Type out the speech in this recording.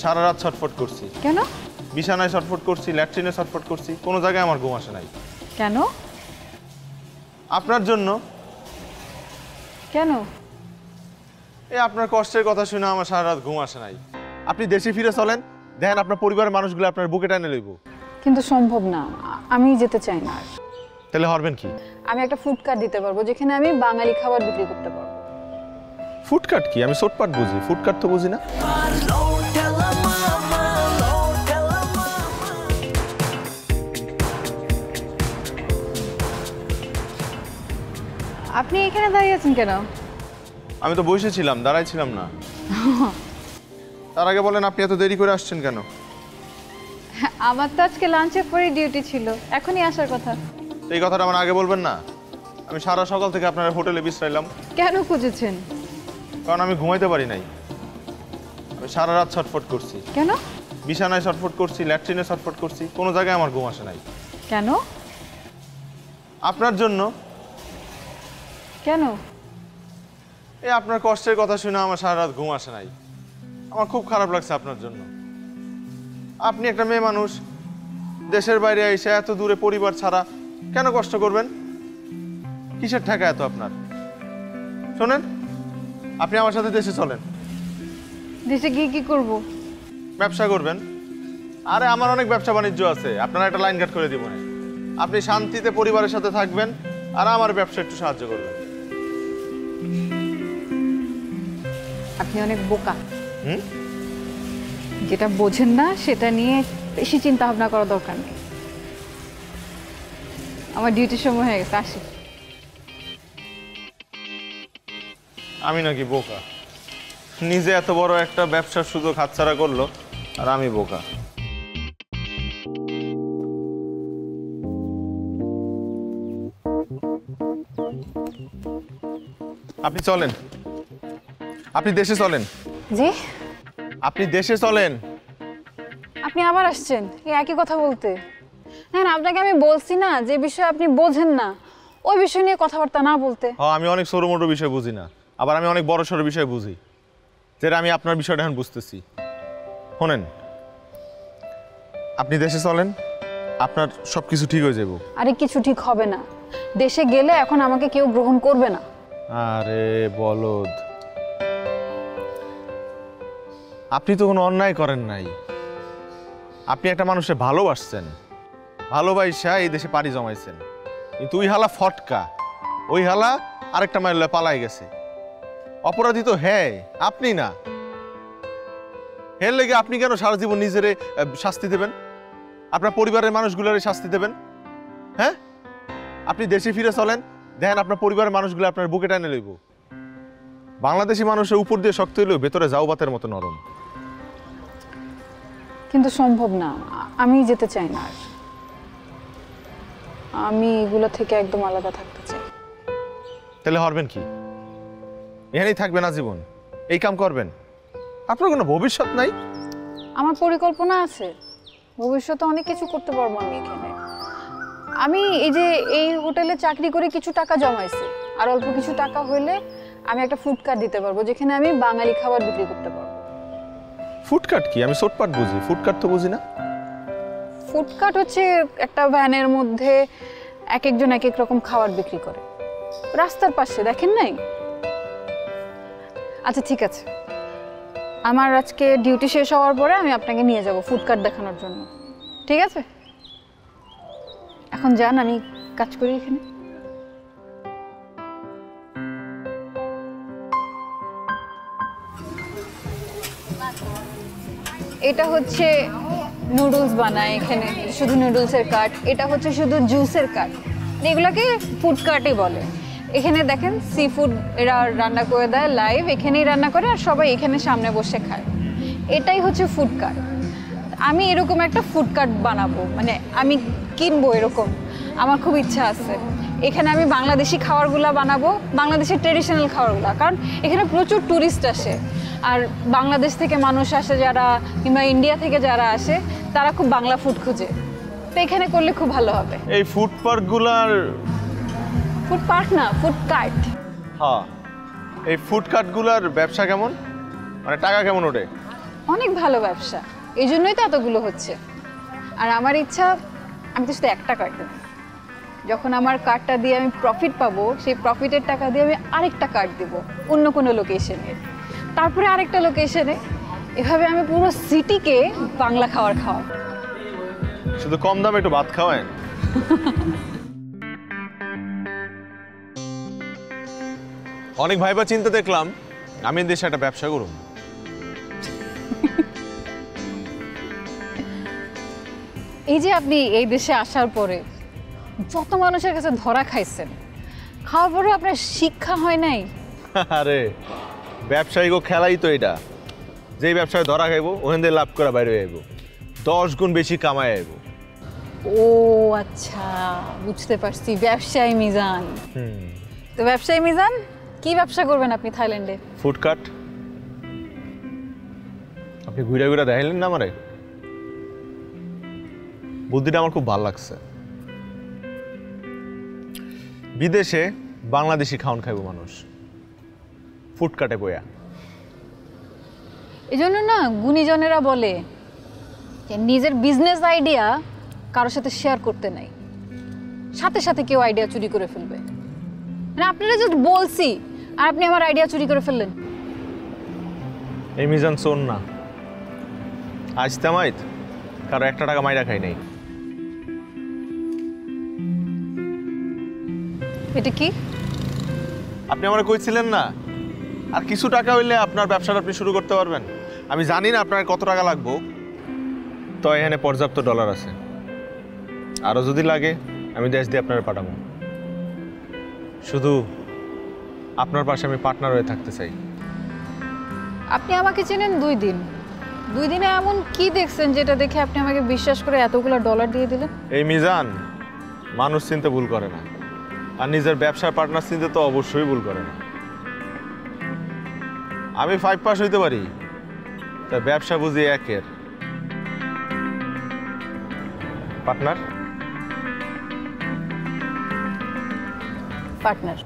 সারা রাত ছটফট করছি। কেন? বিছানায় ছটফট করছি, ল্যাট্রিনে ছটফট করছি, কোনো জায়গায় আমার ঘুম আসে নাই। কেন? আপনার জন্য। কেন? এই আপনার কষ্টের কথা শুনে আমার সারা রাত ঘুম আসে নাই। আপনি দেশে ফিরে চলেন, দেখেন আপনার পরিবারের মানুষগুলো আপনার বুকে টানে লইব। কিন্তু সম্ভব না, আমি যেতে চাই না। তাহলে হরবেন কি? আমি একটা ফুড কার্ট দিতে পারবো যেখানে আমি বাঙালি খাবার বিক্রি করতে পারবো। ফুড কার্ট কি? আমি চটপাট বুঝি, ফুড কার্ট তো বুঝি না। আপনি এখানে দাঁড়িয়ে আছেন কেন? আমি তো বসেছিলাম, দাঁড়াইছিলাম না। তার আগে বলেন আপনি এত দেরি করে আসছেন কেন? আমার তো আজকে লাঞ্চের পরে ডিউটি ছিল, এখনই আসার কথা। এই কথাটা আমার আগে বলবেন না? আমি সারা সকাল থেকে আপনার হোটেলে বিশ্রাইলাম। কেন খুঁজেছেন? কারণ আমি ঘুমাইতে পারি নাই। আমি সারা রাত ছটফট করছি। কেন? বিছানায় ছটফট করছি, ল্যাট্রিনে ছটফট করছি, কোনো জায়গায় আমার ঘুম আসে নাই। কেন? আপনার জন্য। কেন? এই আপনার কষ্টের কথা শুনে আমার সারা রাত ঘুম আসে নাই। আমার খুব খারাপ লাগছে আপনার জন্য। আপনি একটা মেয়ে মানুষ, দেশের বাইরে এসে এত দূরে পরিবার ছাড়া কেন কষ্ট করবেন? কিসের ঠেকা এত আপনার? শোনেন, আপনি আমার সাথে দেশে চলেন। দেশে গিয়ে কি করব? ব্যবসা করবেন। আরে আমার অনেক ব্যবসা বাণিজ্য আছে, আপনারা একটা লাইন কাট করে দিব না। আপনি শান্তিতে পরিবারের সাথে থাকবেন আর আমার ব্যবসা একটু সাহায্য করবেন। আপনি অনেক বোকা। হুম? যেটা বোঝেন না সেটা নিয়ে বেশি চিন্তা ভাবনা করা দরকার নেই। আমার ডিউটির সময় হয়ে গেছে, আসি। আমি নাকি বোকা? নিজে এত বড় একটা ব্যবসার সুযোগ হাতছাড়া করলো আর আমি বোকা? আপনি চলেন, আপনি দেশে চলেন। জি? আপনি দেশে চলেন। আপনি আবার আসছেন এই একই কথা বলতে? না না, আপনাকে আমি বলছি না যে বিষয়ে আপনি বোঝেন না ওই বিষয় নিয়ে কথাবার্তা না বলতে। হ্যাঁ, আমি অনেক ছোট মোটো বিষয় বুঝি না, আবার আমি অনেক বড় সড়ো বিষয় বুঝি, যেটা আমি আপনার বিষয়টা এখন বুঝতেছি। শোনেন, আপনি দেশে চলেন, আপনার সব কিছু ঠিক হয়ে যাব। আরে কিছু ঠিক হবে না, দেশে গেলে এখন আমাকে কেউ গ্রহণ করবে না। আরে বলদ, আপনি তো কোনো অন্যায় করেন নাই। আপনি একটা মানুষে ভালোবাসছেন, ভালোবাসা এই দেশে পাড়ি জমাইছেন, কিন্তু ওই হালা ফটকা, ওই হালা আরেকটা মাইল পালাই গেছে। অপরাধী তো হ্যাঁ আপনি না। এর লেগে আপনি কেন সারা জীবন নিজের শাস্তি দেবেন, আপনার পরিবারের মানুষগুলোর শাস্তি দেবেন? হ্যাঁ, আপনি দেশে ফিরে চলেন, দেখেন আপনার পরিবারের মানুষগুলো আপনার বুকে টানে লইব। বাংলাদেশি মানুষের উপর দিয়ে শক্ত হইলেও ভেতরে জাউবাতের মতো নরম। কিন্তু সম্ভব না, আমি যেতে চাই না। আর আমি এগুলো থেকে একদম আলাদা থাকতে চাই। তাহলে হরবেন কি? এখানেই থাকবেন আজীবন, এই কাম করবেন? আপনার কোনো ভবিষ্যৎ নাই? আমার পরিকল্পনা আছে, ভবিষ্যতে অনেক কিছু করতে পারবো আমি এখানে। আমি এই হোটেলে চাকরি করে কিছু টাকা জমাইছি, আর অল্প কিছু টাকা হইলে আমি একটা ফুড কার্ট দিতে পারবো যেখানে আমি বাঙালি খাবার বিক্রি করতে পারবো। ফুড কার্ট কি? আমি চটপাট বুঝি, ফুড কার্ট তো বুঝি না। ফুড কার্ট হচ্ছে একটা ভ্যানের মধ্যে এক একজন এক এক রকম খাবার বিক্রি করে, রাস্তার পাশে, দেখেন নাই? আচ্ছা ঠিক আছে, আমার আজকে ডিউটি শেষ হওয়ার পরে আমি আপনাকে নিয়ে যাব ফুড কার্ট দেখানোর জন্য, ঠিক আছে? এখন যান, আমি কাজ করি এখানে। এটা হচ্ছে নুডলস বানায় এখানে, শুধু নুডলসের কার্ট। এটা হচ্ছে শুধু জুসের কার্ট, এগুলোকে ফুড কার্টই বলে। এখানে দেখেন সি ফুড এরা রান্না করে দেয় লাইভ, এখানেই রান্না করে আর সবাই এখানে সামনে বসে খায়। এটাই হচ্ছে ফুড কার্ট। আমি এরকম একটা ফুড কার্ট বানাবো, মানে আমি কিনবো এরকম, আমার খুব ইচ্ছা আছে। এখানে আমি বাংলাদেশি খাবারগুলো বানাবো, বাংলাদেশের ট্রেডিশনাল খাবারগুলো, কারণ এখানে প্রচুর ট্যুরিস্ট আসে, আর বাংলাদেশ থেকে মানুষ আসে যারা, কিংবা ইন্ডিয়া থেকে যারা আসে, তারা খুব বাংলা ফুড খুঁজে। তো এখানে করলে খুব ভালো হবে। এই ফুড পার্কগুলার, ফুড পার্ক না, ফুড কার্ট। হ্যাঁ, এই ফুড কার্টগুলার ব্যবসা কেমন, মানে টাকা কেমন ওঠে? অনেক ভালো ব্যবসা, এই জন্যই তো এতগুলো হচ্ছে। আর আমার ইচ্ছা, আমি তো শুধু একটা কার্ড দেবো। যখন আমার কার্ডটা দিয়ে আমি প্রফিট পাবো, সেই প্রফিটের টাকা দিয়ে আমি আরেকটা কার্ড দেবো অন্য কোনো লোকেশনে, তারপরে আরেকটা লোকেশনে। এভাবে আমি পুরো সিটিকে বাংলা খাবার খাওয়াবো। শুধু কম দামে একটু ভাত খাওয়ায়। অনেক ভাইবা চিন্তা দেখলাম আমি এই দেশে একটা ব্যবসা করুন। এই যে আপনি এই দেশে আসার পরে যত মানুষের কাছে ধরা খাইছেন, খাওয়ার পরেও আপনার শিক্ষা হয় নাই। আরে ব্যবসায়িক খেলাই তো এটা, যেই ব্যবসায় ধরা খাইবো ওখান থেকে লাভ করা বাইরে আইব, 10 গুণ বেশি কামায় আইব। ও আচ্ছা, বুঝতে পারছি, ব্যবসায়ী মিজান। তো ব্যবসায়ী মিজান, কি ব্যবসা করবেন আপনি থাইল্যান্ডে? ফুডকার্ট। আপনি ঘুরে ঘুরে দেখাইলেন না আমারে, বুদ্ধিটা আমার খুব ভালো লাগছে। বিদেশে বাংলাদেশি খাওন খাইব মানুষ, ফুডকার্টে বইয়া। এই জন্য না গুণীজনেরা বলে যে নিজের বিজনেস আইডিয়া কারোর সাথে শেয়ার করতে নাই, সাথে সাথে কেউ আইডিয়া চুরি করে ফেলবে। মানে আপনারা জাস্ট বলছি আর আপনি আমার আইডিয়া চুরি করে ফেললেন। এই মিজান শোন না, আজ তামাইত কারো 1 টাকা মাইরা খাই নাই। এটা কি? আপনি আমার কইছিলেন না আর কিছু টাকা হইলে আপনার ব্যবসাটা আপনি শুরু করতে পারবেন। আমি জানি না আপনার কত টাকা লাগবে, তো এখানে পর্যাপ্ত ডলার আছে, আরও যদি লাগে আমি দেশ দিয়ে আপনার পাঠাবো। শুধু আপনার পাশে আমি পার্টনার হয়ে থাকতে চাই। আপনি আমাকে চেনেন 2 দিন, 2 দিনে এমন কি দেখছেন যেটা দেখে আপনি আমাকে বিশ্বাস করে এতগুলো ডলার দিয়ে দিলেন? এই মিজান মানুষ চিনতে ভুল করে না, আর নিজের ব্যবসার পার্টনার চিনতে তো অবশ্যই ভুল করে না। আমি 5 পাস হইতে পারি, তা ব্যবসা বুঝি 1-এর। Partner partner.